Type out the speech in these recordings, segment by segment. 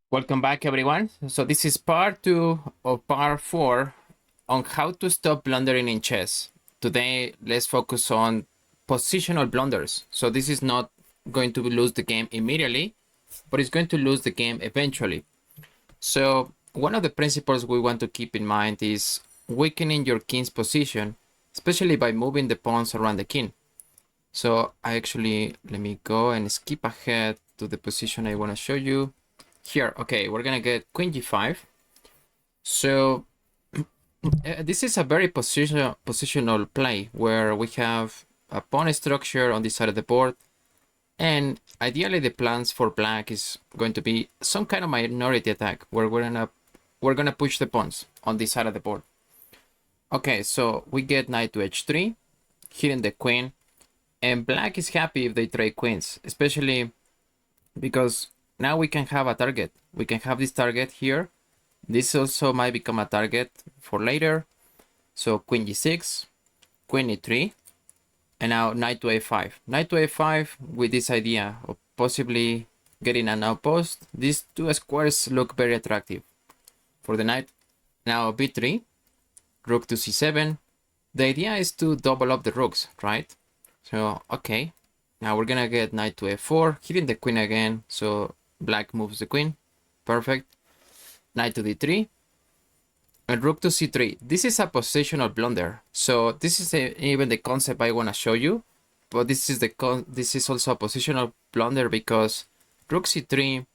Welcome back, everyone. So this is part 2 of part 4 on how to stop blundering in chess. Today, let's focus on positional blunders. So this is not going to lose the game immediately, but it's going to lose the game eventually. So one of the principles we want to keep in mind is weakening your king's position, especially by moving the pawns around the king. So let me go and skip ahead to the position I want to show you. Here, okay, we're gonna get queen g5. So this is a very positional play where we have a pawn structure on this side of the board, and ideally the plans for black is going to be some kind of minority attack where we're gonna push the pawns on this side of the board. Okay, so we get knight to h3, hitting the queen, and black is happy if they trade queens, especially because now we can have a target. We can have this target here. This also might become a target for later. So queen g6, queen e3, and now knight to a5. Knight to a5 with this idea of possibly getting an outpost. These two squares look very attractive for the knight. Now b3, rook to c7. The idea is to double up the rooks, right? So, okay. Now we're gonna get knight to a4, hitting the queen again. So black moves the queen. Perfect. Knight to d3. And rook to c3. This is a positional blunder. So this is even the concept I want to show you. But this is also a positional blunder because rook c3.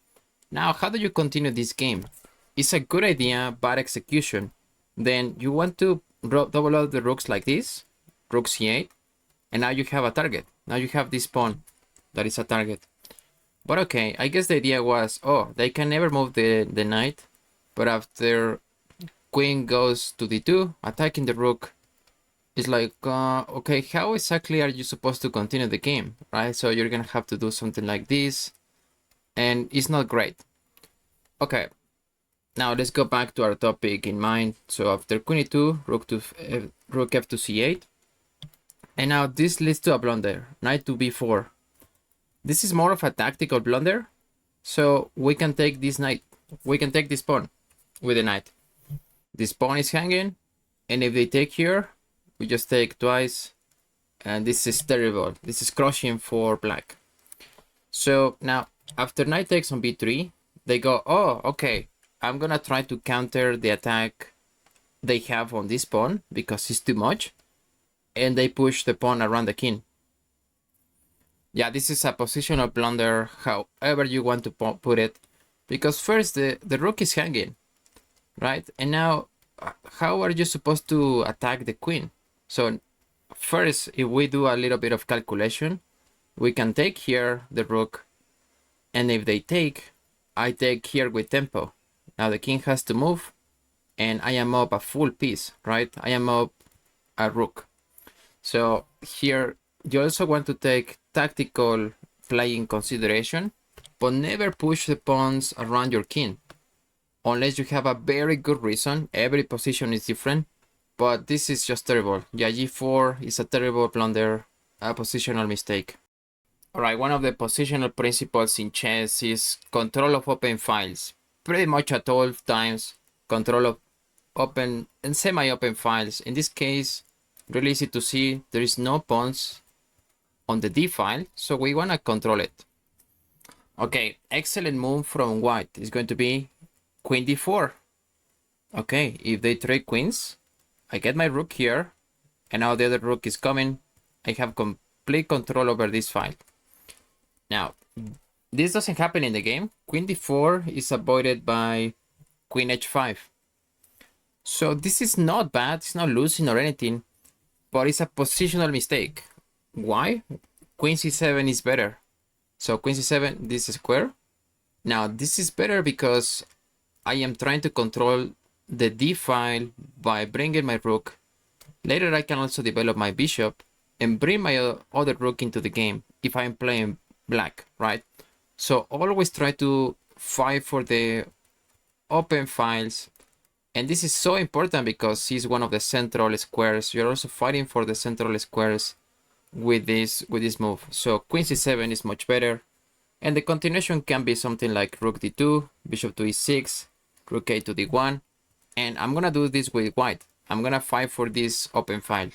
Now, how do you continue this game? It's a good idea, bad execution. Then you want to double up the rooks like this. Rook c8. And now you have a target. Now you have this pawn that is a target. But okay, I guess the idea was, oh, they can never move the knight. But after queen goes to d2, attacking the rook, it's like, okay, how exactly are you supposed to continue the game, right? So you're gonna have to do something like this, and it's not great. Okay, now let's go back to our topic in mind. So after queen e2, rook f to c8, and now this leads to a blunder, knight to b4. This is more of a tactical blunder, so we can take this knight, we can take this pawn with the knight. This pawn is hanging, and if they take here, we just take twice, and this is terrible. This is crushing for black. So now, after knight takes on b3, they go, oh, okay, I'm gonna try to counter the attack they have on this pawn because it's too much, and they push the pawn around the king. Yeah, this is a positional blunder, however you want to put it, because first the rook is hanging, right? And now, how are you supposed to attack the queen? So first, if we do a little bit of calculation, we can take here the rook, and if they take, I take here with tempo. Now the king has to move, and I am up a full piece, right? I am up a rook. So here, you also want to take tactical play in consideration, but never push the pawns around your king. Unless you have a very good reason. Every position is different, but this is just terrible. Yeah, g4 is a terrible blunder, a positional mistake. Alright, one of the positional principles in chess is control of open files. Pretty much at all times, control of open and semi-open files. In this case, really easy to see, there is no pawns on the d file, so we want to control it. Okay, excellent move from white is going to be queen d4. Okay, if they trade queens, I get my rook here, and now the other rook is coming. I have complete control over this file. Now, this doesn't happen in the game. Queen d4 is avoided by queen h5. So this is not bad, it's not losing or anything, but it's a positional mistake. Why? Queen c7 is better. So queen c7, this is square. Now this is better because I am trying to control the d file by bringing my rook. Later I can also develop my bishop and bring my other rook into the game if I'm playing black, right? So always try to fight for the open files. And this is so important because he's one of the central squares. You're also fighting for the central squares with this move. So queen c7 is much better. And the continuation can be something like rook d2, bishop to e6, rook a to d1. And I'm gonna do this with white. I'm gonna fight for this open file.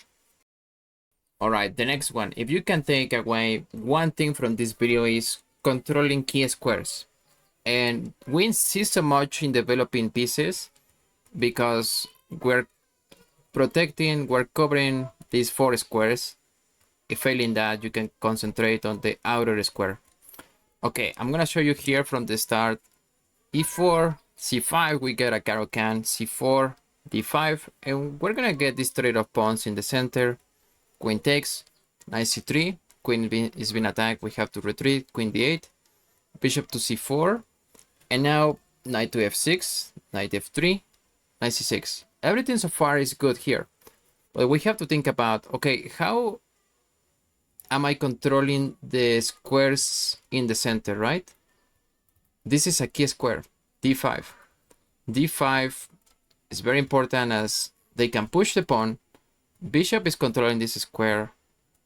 All right, the next one. If you can take away one thing from this video is controlling key squares. And we insist so much in developing pieces because we're covering these 4 squares. If failing that, you can concentrate on the outer square. Okay, I'm gonna show you here from the start. e4, c5, we get a Caro-Kann, c4, d5, and we're gonna get this trade of pawns in the center. Queen takes, knight c3, queen is being attacked, we have to retreat, queen d8, bishop to c4, and now knight to f6, knight f3, knight c6. Everything so far is good here, but we have to think about, okay, how am I controlling the squares in the center, right? This is a key square, d5. d5 is very important as they can push the pawn. Bishop is controlling this square,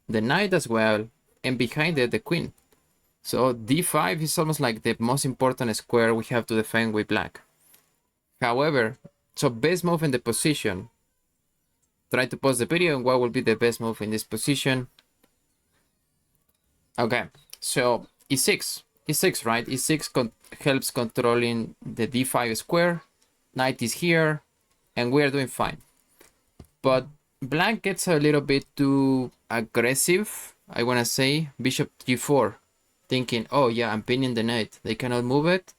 the knight as well, and behind it the queen. So d5 is almost like the most important square we have to defend with black. However, so best move in the position. Try to pause the video and what will be the best move in this position. Okay, so e6, right? e6 helps controlling the d5 square. Knight is here, and we are doing fine. But black gets a little bit too aggressive, I want to say. Bishop g4, thinking, oh yeah, I'm pinning the knight. They cannot move it,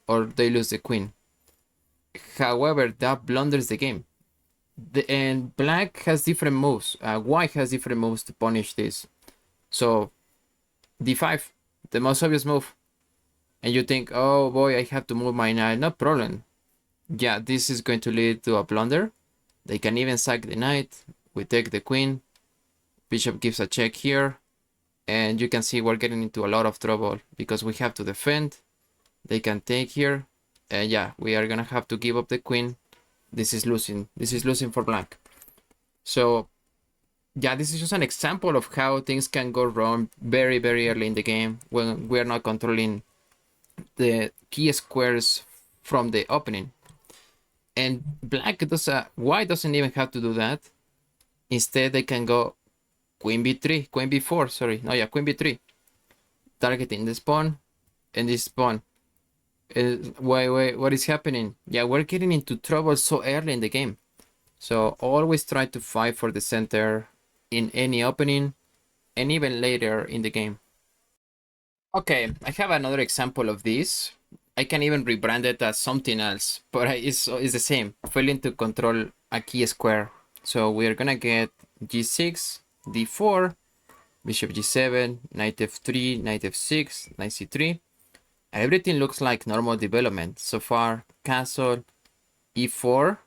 or they lose the queen. However, that blunders the game. And black has different moves. White has different moves to punish this. So d5, the most obvious move. And you think, oh boy, I have to move my knight. No problem. Yeah, this is going to lead to a blunder. They can even sack the knight. We take the queen. Bishop gives a check here. And you can see we're getting into a lot of trouble because we have to defend. They can take here. And yeah, we are going to have to give up the queen. This is losing. This is losing for black. So yeah, this is just an example of how things can go wrong very, very early in the game when we're not controlling the key squares from the opening. And white doesn't even have to do that. Instead, they can go queen b4, sorry. No, yeah, queen b3. Targeting this pawn and this pawn. Wait, what is happening? Yeah, we're getting into trouble so early in the game. So always try to fight for the center in any opening and even later in the game. Okay, I have another example of this. I can even rebrand it as something else, but it's the same. Failing to control a key square. So we're gonna get g6, d4, bishop g7, knight f3, knight f6, knight c3. Everything looks like normal development so far. Castle, e4.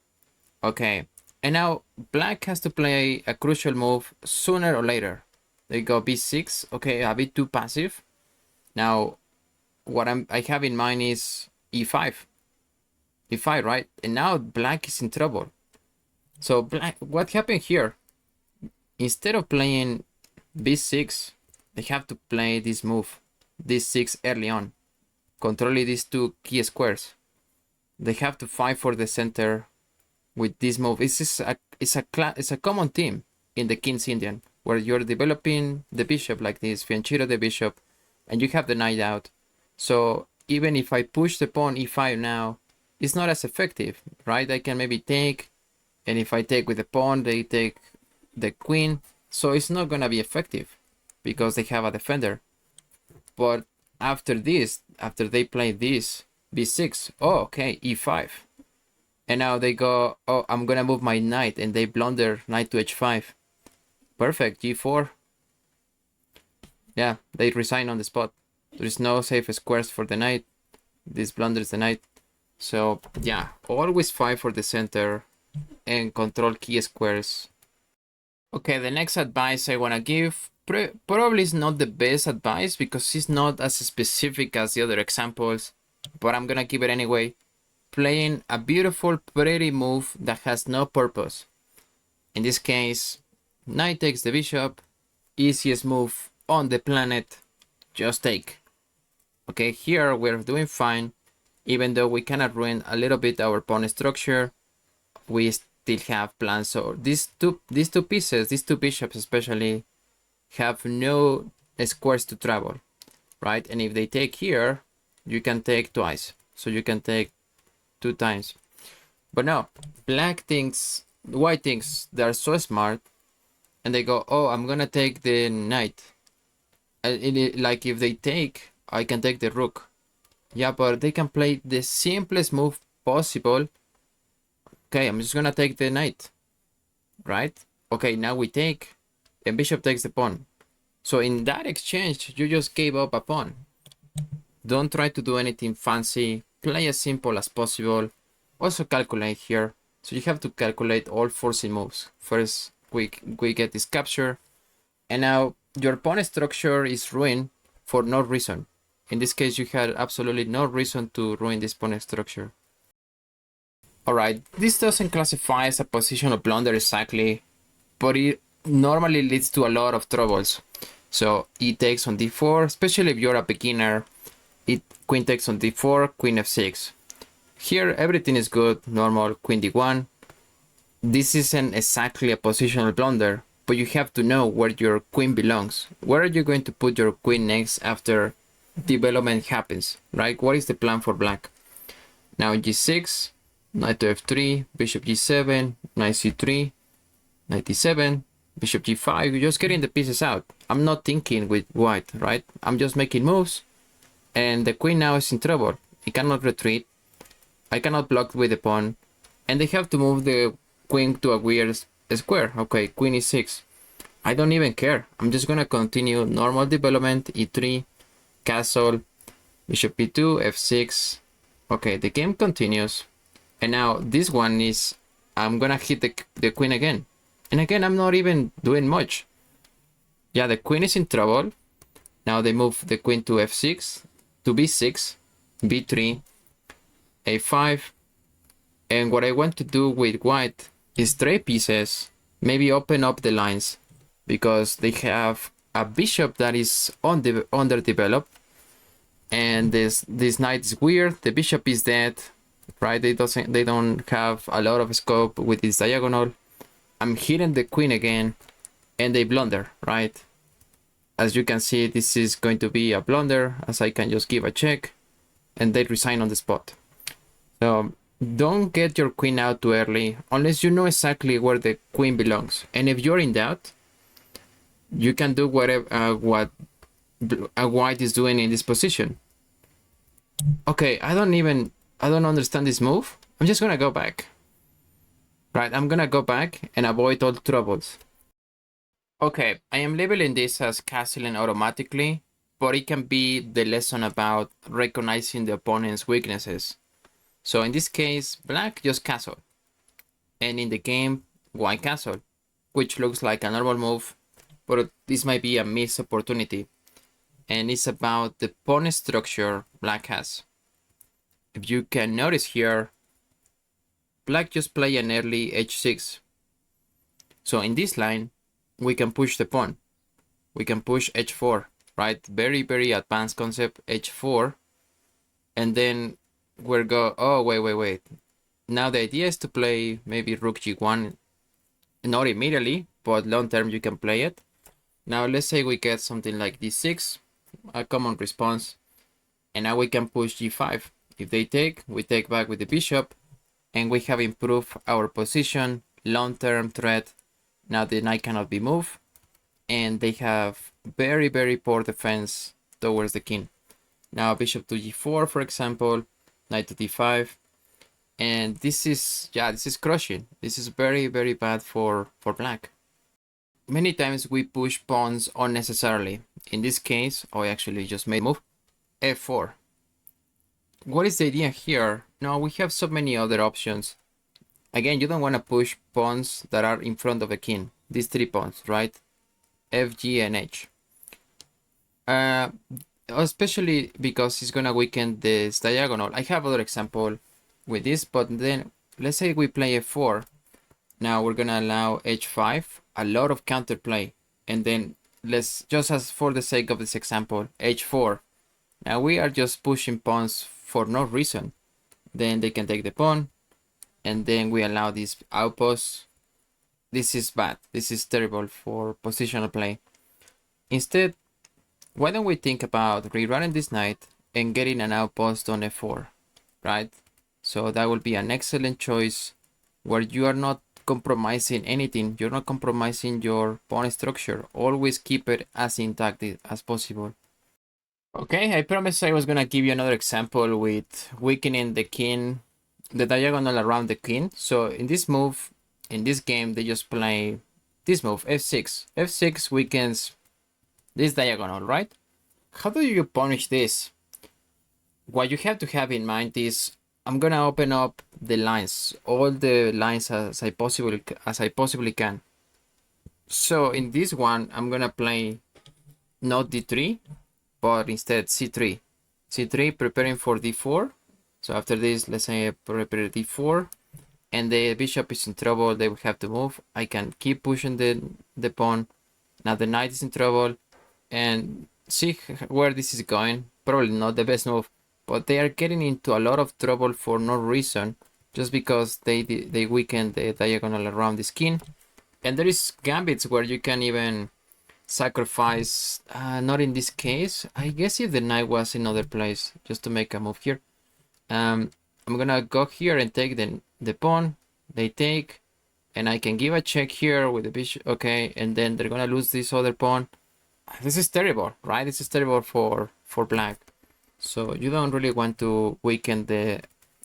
Okay, and now black has to play a crucial move sooner or later. They go b6. Okay, a bit too passive. Now, what I have in mind is e5. e5, right? And now black is in trouble. So black, what happened here? Instead of playing b6, they have to play this move, d6 early on, controlling these two key squares. They have to fight for the center with this move. It's a common theme in the King's Indian, where you're developing the bishop like this, fianchetto the bishop, and you have the knight out. So even if I push the pawn e5 now, it's not as effective, right? I can maybe take, and if I take with the pawn, they take the queen. So it's not gonna be effective because they have a defender. But after this, after they play this, b6, oh, okay, e5. And now they go, oh, I'm gonna move my knight, and they blunder knight to h5. Perfect, g4. Yeah, they resign on the spot. There is no safe squares for the knight. This blunders the knight. So yeah, always fight for the center and control key squares. Okay, the next advice I wanna give probably is not the best advice because it's not as specific as the other examples, but I'm gonna give it anyway. Playing a beautiful, pretty move that has no purpose. In this case, knight takes the bishop, easiest move on the planet, just take. Okay, here we're doing fine. Even though we cannot ruin a little bit our pawn structure, we still have plans. So these two pieces, these two bishops especially, have no squares to travel, right? And if they take here, you can take twice. So you can take 2 times. But no, white thinks they're so smart, and they go, oh, I'm gonna take the knight. Like if they take, I can take the rook. Yeah, but they can play the simplest move possible. Okay, I'm just gonna take the knight, right? Okay, now we take, and bishop takes the pawn. So in that exchange, you just gave up a pawn. Don't try to do anything fancy. Play as simple as possible. Also calculate here. So you have to calculate all forcing moves. First, we get this capture. And now your pawn structure is ruined for no reason. In this case, you had absolutely no reason to ruin this pawn structure. Alright, this doesn't classify as a positional blunder exactly, but it normally leads to a lot of troubles. So e takes on d4, especially if you're a beginner. Queen takes on d4, queen f6. Here everything is good, normal, queen d1. This isn't exactly a positional blunder, but you have to know where your queen belongs. Where are you going to put your queen next after development happens, right? What is the plan for black? Now g6, knight to f3, bishop g7, knight c3, knight d7, bishop g5. You're just getting the pieces out. I'm not thinking with white, right? I'm just making moves, and the queen now is in trouble. It cannot retreat. I cannot block with the pawn, and they have to move the queen to a weird square. Okay, queen e6. I don't even care. I'm just gonna continue normal development, e3, castle, bishop e2, f6. Okay, the game continues. And now this one is, I'm gonna hit the queen again. And again, I'm not even doing much. Yeah, the queen is in trouble. Now they move the queen to f6, to b6, b3, a5. And what I want to do with white is trade pieces, maybe open up the lines, because they have a bishop that is underdeveloped. And this knight is weird. The bishop is dead, right? They don't have a lot of scope with this diagonal. I'm hitting the queen again, and they blunder, right? As you can see, this is going to be a blunder, as I can just give a check, and they resign on the spot. So don't get your queen out too early, unless you know exactly where the queen belongs. And if you're in doubt, you can do whatever what white is doing in this position. Okay, I don't understand this move. I'm just gonna go back. Right, I'm gonna go back and avoid all troubles. Okay, I am labeling this as castling automatically, but it can be the lesson about recognizing the opponent's weaknesses. So in this case, black just castle. And in the game, white castle, which looks like a normal move, but this might be a missed opportunity. And it's about the pawn structure black has. If you can notice here, black just play an early h6. So in this line, we can push the pawn. We can push h4, right? Very, very advanced concept, h4. And then we'll go, oh, wait. Now the idea is to play maybe rook g1, not immediately, but long term you can play it. Now let's say we get something like d6, a common response, and now we can push g5. If they take, we take back with the bishop, and we have improved our position, long-term threat. Now the knight cannot be moved, and they have very, very poor defense towards the king. Now bishop to g4, for example, knight to d5, and this is crushing. This is very, very bad for black. Many times we push pawns unnecessarily. In this case, I actually just made a move, f4. What is the idea here? No, we have so many other options. Again, you don't want to push pawns that are in front of the king. These 3 pawns, right? F, G, and H. Especially because it's gonna weaken this diagonal. I have other example with this, but then let's say we play f4. Now we're gonna allow h5, a lot of counterplay, and then let's just, as for the sake of this example, h4. Now we are just pushing pawns for no reason. Then they can take the pawn, and then we allow this outpost. This is bad. This is terrible for positional play. Instead, why don't we think about rerunning this knight and getting an outpost on f4, right? So that will be an excellent choice where you are not compromising anything. You're not compromising your pawn structure. Always keep it as intact as possible. Okay, I promised I was gonna give you another example with weakening the king, the diagonal around the king. So in this move, in this game, they just play this move, f6. f6 weakens this diagonal, right? How do you punish this? What you have to have in mind is I'm gonna open up the lines, all the lines as I possibly can. So in this one, I'm gonna play not d3, but instead c3. c3 preparing for d4. So after this, let's say I prepare d4, and the bishop is in trouble. They will have to move. I can keep pushing the pawn. Now the knight is in trouble, and see where this is going. Probably not the best move, but they are getting into a lot of trouble for no reason, just because they weaken the diagonal around the king. And there is gambits where you can even sacrifice, not in this case. I guess if the knight was in other place, just to make a move here. I'm gonna go here and take the pawn. They take, and I can give a check here with the bishop. Okay, and then they're gonna lose this other pawn. This is terrible, right? This is terrible for black. So you don't really want to weaken the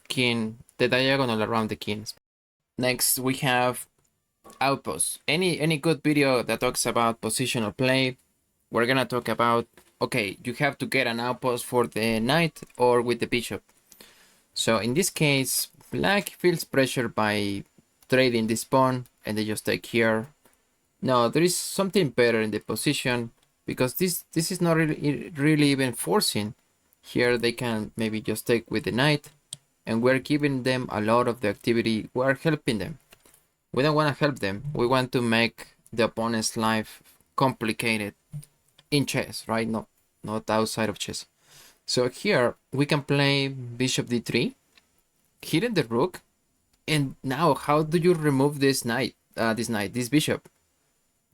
king, the diagonal around the kings. Next, we have outposts. Any good video that talks about positional play, we're gonna talk about, okay, you have to get an outpost for the knight or with the bishop. So in this case, black feels pressure by trading this pawn, and they just take here. Now there is something better in the position, because this is not really even forcing. Here they can maybe just take with the knight, and we're giving them a lot of the activity. We're helping them. We don't want to help them. We want to make the opponent's life complicated in chess, right? Not outside of chess. So here we can play bishop d3, hitting the rook, and now how do you remove this this bishop?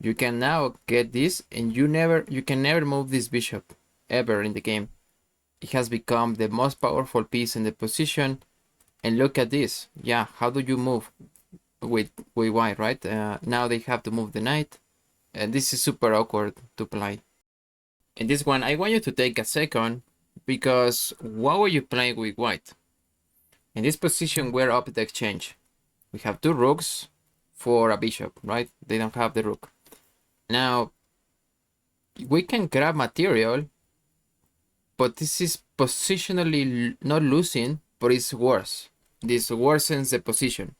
You can now get this, and you can never move this bishop ever in the game. It has become the most powerful piece in the position. And look at this. Yeah, how do you move with white, right? Now they have to move the knight, and this is super awkward to play. In this one, I want you to take a second, because what were you playing with white? In this position, we're up the exchange. We have two rooks for a bishop, right? They don't have the rook. Now, we can grab material, but this is positionally not losing, but it's worse. This worsens the position.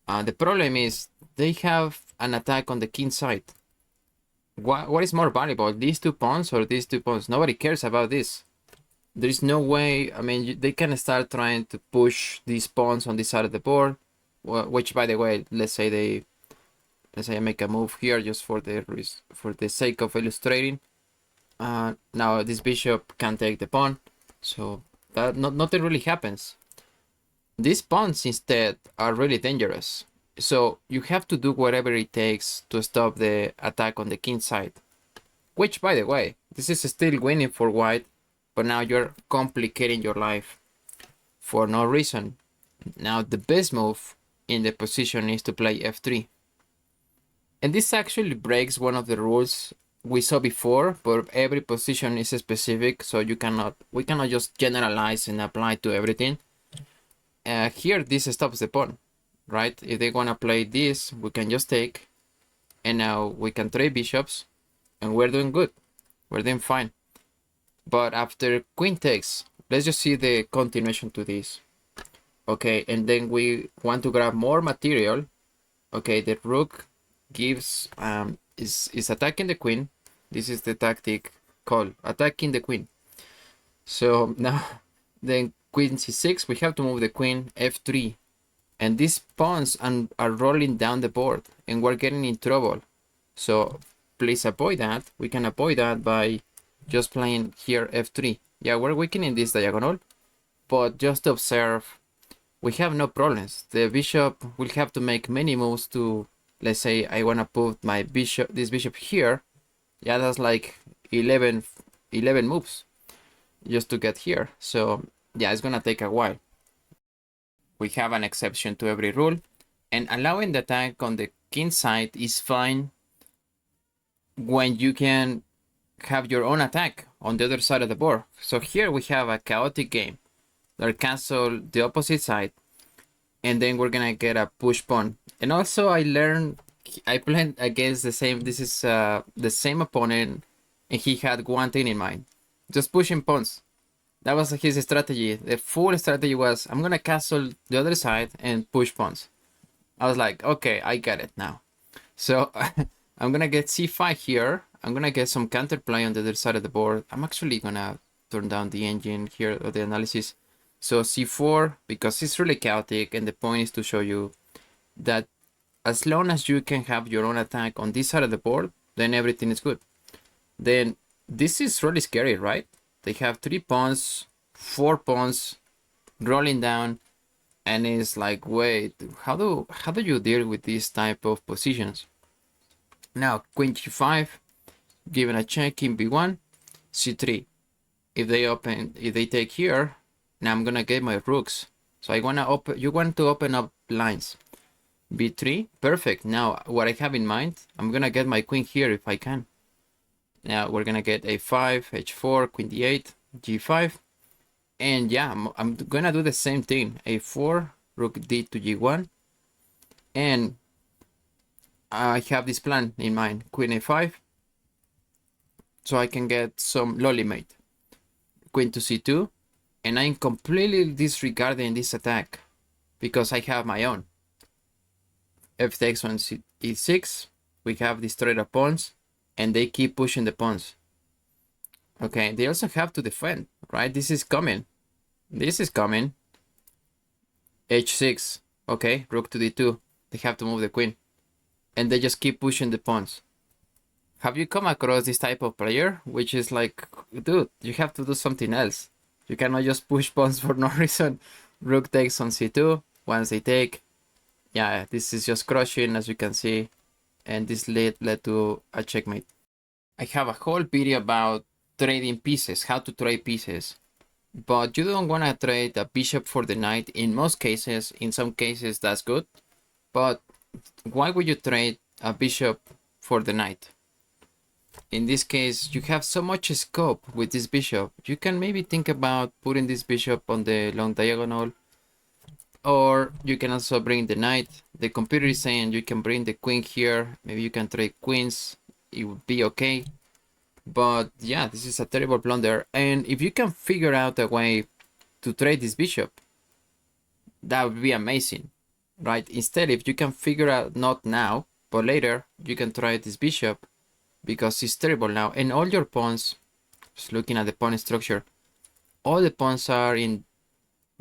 The problem is they have an attack on the king side. What is more valuable, these two pawns or these two pawns? Nobody cares about this. There is no way. I mean, they can start trying to push these pawns on this side of the board, which, by the way, let's say I make a move here just for the sake of illustrating. Now this bishop can take the pawn, so that nothing really happens. These pawns instead are really dangerous. So you have to do whatever it takes to stop the attack on the king side. Which, by the way, this is still winning for white, but now you're complicating your life for no reason. Now the best move in the position is to play f3. And this actually breaks one of the rules we saw before, but every position is specific, so we cannot just generalize and apply to everything. Here, this stops the pawn, right? If they want to play this, we can just take, and now we can trade bishops, and we're doing good. We're doing fine. But after queen takes, let's just see the continuation to this. Okay, and then we want to grab more material. Okay, the rook gives is attacking the queen. This is the tactic called attacking the queen. So now then queen c6, we have to move the queen f3, and these pawns are rolling down the board, and we're getting in trouble. So please avoid that. We can avoid that by just playing here f3. Yeah, we're weakening this diagonal, but just observe, we have no problems. The bishop will have to make many moves to, let's say I want to put my bishop, this bishop here. Yeah, that's like 11 moves just to get here. So yeah, it's gonna take a while. We have an exception to every rule, and allowing the attack on the king side is fine when you can have your own attack on the other side of the board. So here we have a chaotic game that cancel the opposite side, and then we're gonna get a push pawn. And also I played against the same, this is the same opponent, and he had one thing in mind, just pushing pawns. That was his strategy. The full strategy was, I'm gonna castle the other side and push pawns. I was like, okay, I get it now. So I'm gonna get c5 here. I'm gonna get some counterplay on the other side of the board. I'm actually gonna turn down the engine here of the analysis. So c4, because it's really chaotic, and the point is to show you that as long as you can have your own attack on this side of the board, then everything is good. Then this is really scary, right? They have 3 pawns, 4 pawns rolling down, and it's like, wait, how do you deal with this type of positions? Now queen g5, given a check in b1, c3. If they take here, now I'm gonna get my rooks. So you want to open up lines. b3, perfect. Now what I have in mind, I'm gonna get my queen here if I can. Now we're gonna get a5, h4, queen d8, g5, and yeah, I'm gonna do the same thing. a4, rook d to g1, and I have this plan in mind, queen a5, so I can get some lolly mate. Queen to c2, and I'm completely disregarding this attack because I have my own. F takes on e6, we have destroyed our pawns, and they keep pushing the pawns. Okay, they also have to defend, right? This is coming. This is coming. h6, okay, rook to d2. They have to move the queen, and they just keep pushing the pawns. Have you come across this type of player, which is like, dude, you have to do something else. You cannot just push pawns for no reason. Rook takes on c2. Once they take, yeah, this is just crushing, as you can see, and this led to a checkmate. I have a whole video about trading pieces, how to trade pieces, but you don't want to trade a bishop for the knight in most cases. In some cases that's good, but why would you trade a bishop for the knight? In this case, you have so much scope with this bishop. You can maybe think about putting this bishop on the long diagonal, or you can also bring the knight. The computer is saying you can bring the queen here. Maybe you can trade queens. It would be okay. But yeah, this is a terrible blunder. And if you can figure out a way to trade this bishop, that would be amazing, right? Instead, if you can figure out, not now, but later, you can trade this bishop, because it's terrible now. And all your pawns, just looking at the pawn structure, all the pawns are in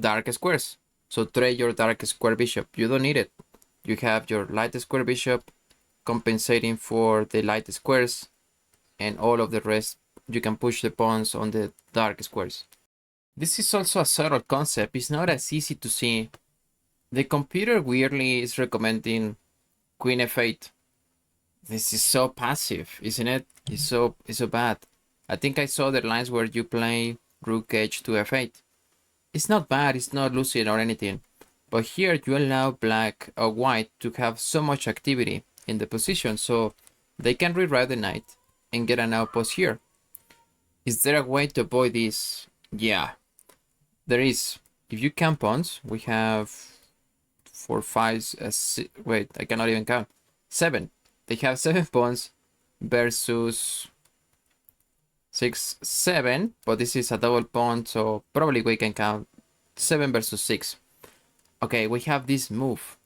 dark squares. So trade your dark square bishop. You don't need it. You have your light square bishop compensating for the light squares, and all of the rest, you can push the pawns on the dark squares. This is also a subtle concept. It's not as easy to see. The computer weirdly is recommending queen f8. This is so passive, isn't it? It's so bad. I think I saw the lines where you play rook h to f8. It's not bad, it's not losing or anything. But here you allow black or white to have so much activity in the position, so they can rewrite the knight and get an outpost here. Is there a way to avoid this? Yeah, there is. If you count pawns, we have 4, 5, 6, wait, I cannot even count. 7. They have 7 pawns versus 6, 7, but this is a double pawn, so probably we can count 7 versus 6. Okay, we have this move,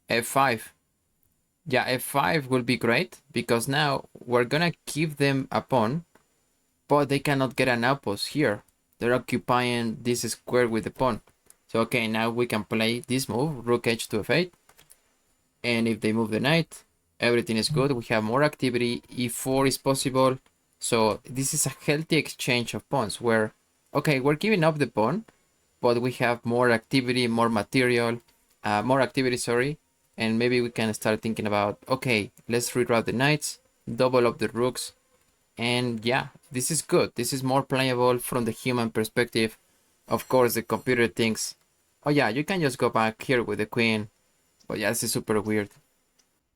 f5. Yeah, f5 will be great, because now we're gonna give them a pawn, but they cannot get an outpost here. They're occupying this square with the pawn. So okay, now we can play this move, rook h to f8, and if they move the knight, everything is good. We have more activity. e4 is possible. So this is a healthy exchange of pawns where, okay, we're giving up the pawn, but we have more activity, more material, more activity, sorry. And maybe we can start thinking about, okay, let's reroute the knights, double up the rooks. And yeah, this is good. This is more playable from the human perspective. Of course, the computer thinks, oh yeah, you can just go back here with the queen. But yeah, this is super weird.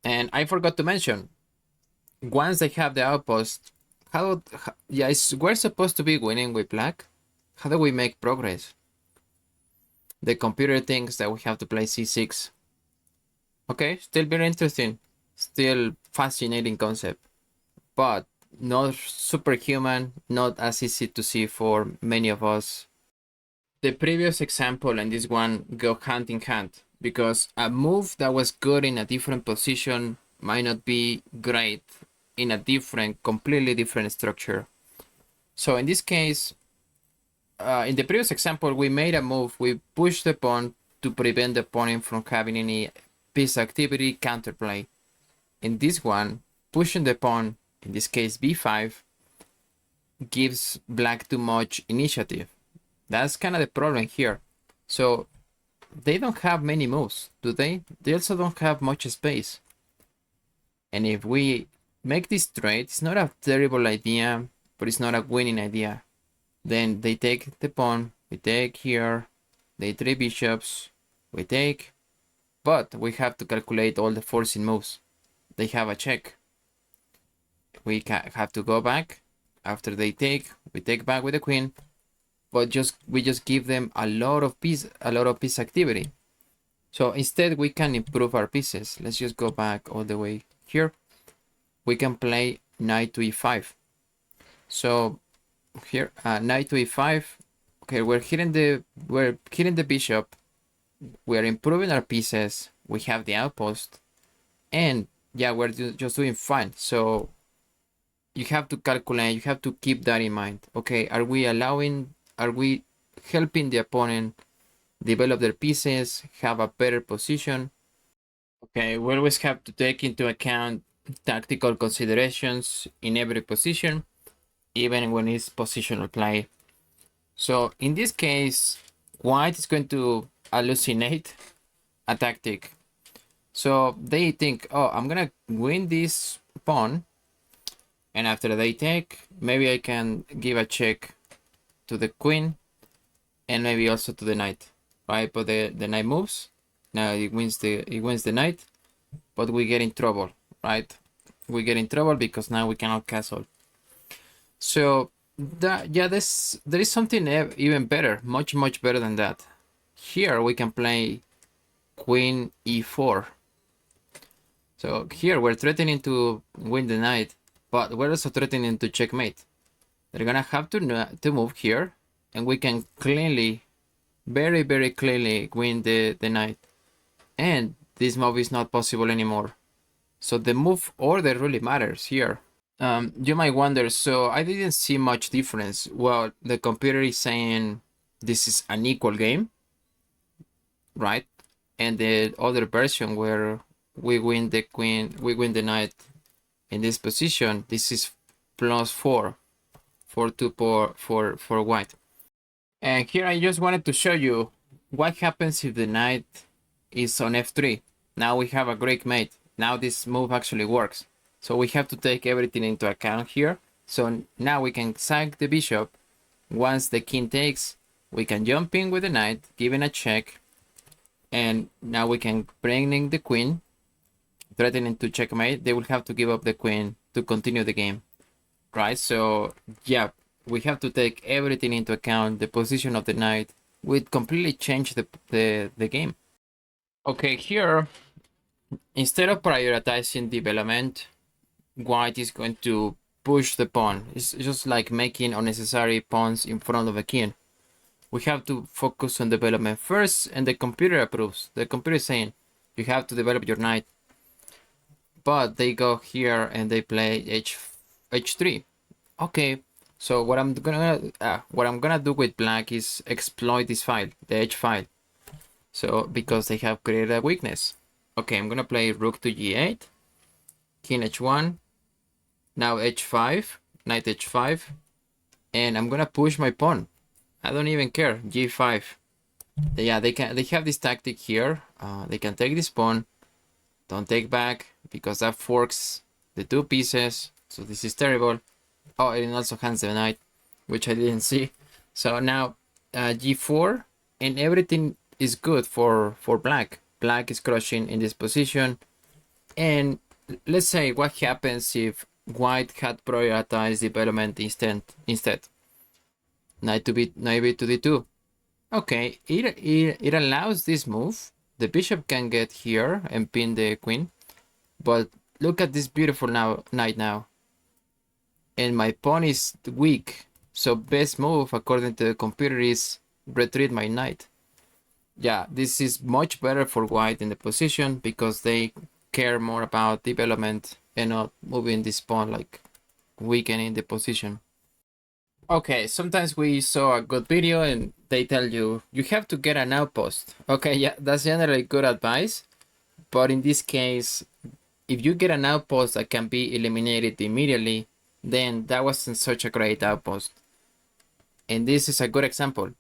And I forgot to mention, once they have the outpost, yeah, we're supposed to be winning with black. How do we make progress? The computer thinks that we have to play c6. Okay, still very interesting. Still fascinating concept. But not superhuman, not as easy to see for many of us. The previous example and this one go hand in hand because a move that was good in a different position might not be great in a completely different structure. So in this case, in the previous example, we made a move, we pushed the pawn to prevent the opponent from having any piece activity counterplay. In this one, pushing the pawn, in this case b5, gives black too much initiative. That's kind of the problem here. So they don't have many moves, do they? They also don't have much space. And if we make this trade, it's not a terrible idea, but it's not a winning idea. Then they take the pawn, we take here, they three bishops, we take, but we have to calculate all the forcing moves. They have a check. We have to go back. After they take, we take back with the queen, but we just give them a lot of piece activity. So instead we can improve our pieces. Let's just go back all the way here. We can play knight to e5. So here, knight to e5. Okay, we're hitting the bishop. We're improving our pieces. We have the outpost, and yeah, we're just doing fine. So you have to calculate. You have to keep that in mind. Okay, are we helping the opponent develop their pieces, have a better position? Okay, we always have to take into account tactical considerations in every position, even when it's positional play. So in this case, white is going to hallucinate a tactic. So they think, oh, I'm gonna win this pawn, and after they take, maybe I can give a check to the queen, and maybe also to the knight, right? But the knight moves. Now it wins the knight, but we get in trouble, right? We get in trouble because now we cannot castle. So there is something even better, much better than that. Here we can play queen e4. So here we're threatening to win the knight, but we're also threatening to checkmate. They're gonna have to move here, and we can cleanly, very clearly win the knight. And this move is not possible anymore. So the move order really matters here. You might wonder, so I didn't see much difference. Well, the computer is saying this is an equal game, right? And the other version where we win the queen, we win the knight in this position, this is +4 for white. And here I just wanted to show you what happens if the knight is on f3. Now we have a Greek mate. Now this move actually works. So we have to take everything into account here. So now we can sack the bishop. Once the king takes, we can jump in with the knight, giving a check. And now we can bring in the queen, threatening to checkmate. They will have to give up the queen to continue the game, right? So yeah, we have to take everything into account. The position of the knight would completely change the game. Okay, here, instead of prioritizing development, white is going to push the pawn. It's just like making unnecessary pawns in front of a king. We have to focus on development first, and the computer approves. The computer is saying you have to develop your knight, but they go here and they play h3. Okay, so what I'm gonna do with black is exploit this file, the h file. So because they have created a weakness. Okay, I'm gonna play rook to g8, king h1, now h5. knight h5, and I'm gonna push my pawn. I don't even care. g5. Yeah, they have this tactic here. They can take this pawn, don't take back, because that forks the two pieces. So this is terrible. Oh, it also hands the knight, which I didn't see. So now g4, and everything is good for black. Black is crushing in this position. And let's say what happens if white had prioritized development instead. Knight to d2. Okay, it allows this move. The bishop can get here and pin the queen. But look at this beautiful knight now. And my pawn is weak. So best move according to the computer is retreat my knight. Yeah, this is much better for white in the position because they care more about development and not moving this pawn, like weakening the position. Okay, sometimes we saw a good video and they tell you have to get an outpost. Okay, yeah, that's generally good advice. But in this case, if you get an outpost that can be eliminated immediately, then that wasn't such a great outpost. And this is a good example.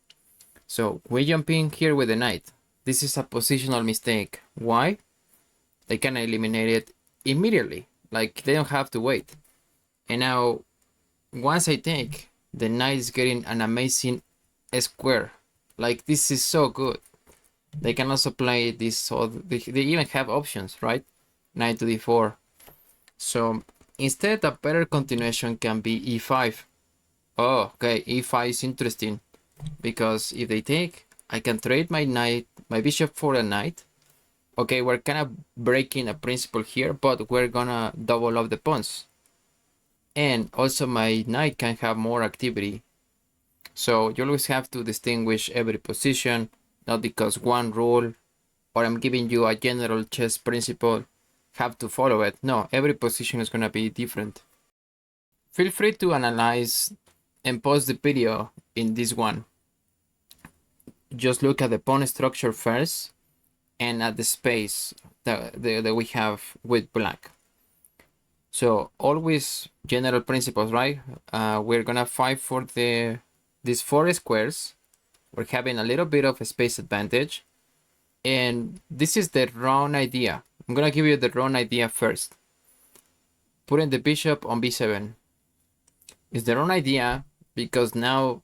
So we jump in here with the knight. This is a positional mistake. Why? They can eliminate it immediately. Like they don't have to wait. And now, once I take, the knight is getting an amazing square. Like this is so good. They can also play this, so they even have options, right? Knight to d4. So instead, a better continuation can be e5. Oh, okay, e5 is interesting because if they take, I can trade my knight, my bishop for a knight. Okay, we're kind of breaking a principle here, but we're gonna double up the pawns. And also my knight can have more activity. So you always have to distinguish every position, not because one rule, or I'm giving you a general chess principle, have to follow it. No, every position is gonna be different. Feel free to analyze and pause the video in this one. Just look at the pawn structure first and at the space that we have with black. So always general principles, right? We're gonna fight for these 4 squares. We're having a little bit of a space advantage. And this is the wrong idea. I'm gonna give you the wrong idea first. Putting the bishop on b7. It's the wrong idea because now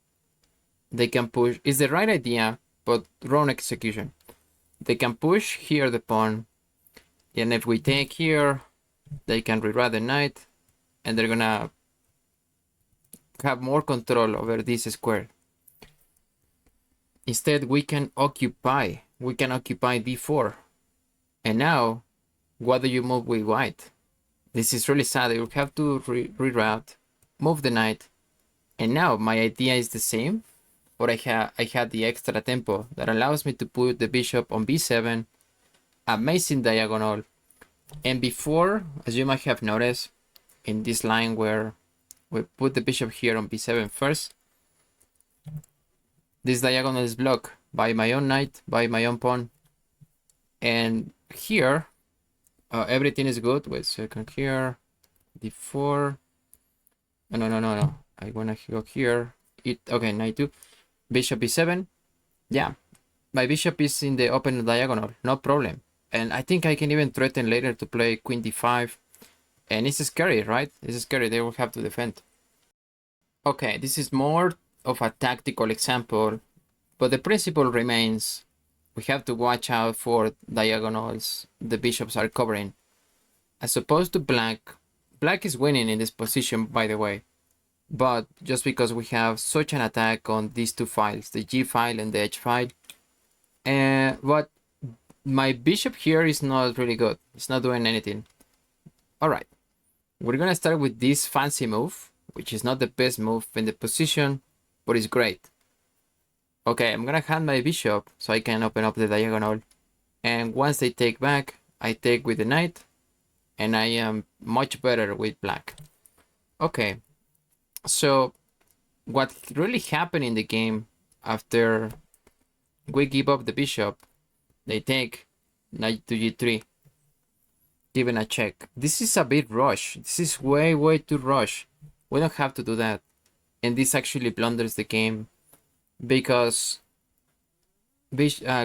they can push. It's the right idea, but wrong execution. They can push here the pawn. And if we take here, they can rewrite the knight. And they're gonna have more control over this square. Instead, we can occupy d4. And now, what do you move with white? This is really sad. You have to reroute, move the knight. And now my idea is the same, but I had the extra tempo that allows me to put the bishop on b7, amazing diagonal. And before, as you might have noticed, in this line where we put the bishop here on b7 first, this diagonal is blocked by my own knight, by my own pawn. And here, everything is good. Wait a second here, d4. No. I wanna go here. Okay, knight 2, bishop b7. Yeah, my bishop is in the open diagonal, no problem. And I think I can even threaten later to play queen d5. And it's scary, right? It's scary. They will have to defend. Okay, this is more of a tactical example, but the principle remains. We have to watch out for diagonals the bishops are covering. As opposed to black, black is winning in this position, by the way. But just because we have such an attack on these two files, the G file and the H file, but my bishop here is not really good. It's not doing anything. All right, we're gonna start with this fancy move, which is not the best move in the position, but it's great. Okay, I'm gonna hand my bishop so I can open up the diagonal. And once they take back, I take with the knight, and I am much better with black. Okay, so what really happened in the game after we give up the bishop, they take knight to g3, given a check. This is a bit rush. This is way too rush. We don't have to do that. And this actually blunders the game because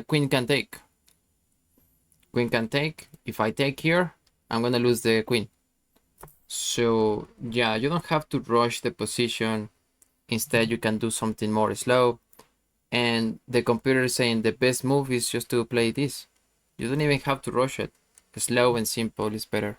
queen can take. Queen can take. If I take here, I'm gonna lose the queen. So yeah, you don't have to rush the position. Instead, you can do something more slow. And the computer is saying the best move is just to play this. You don't even have to rush it. Slow and simple is better.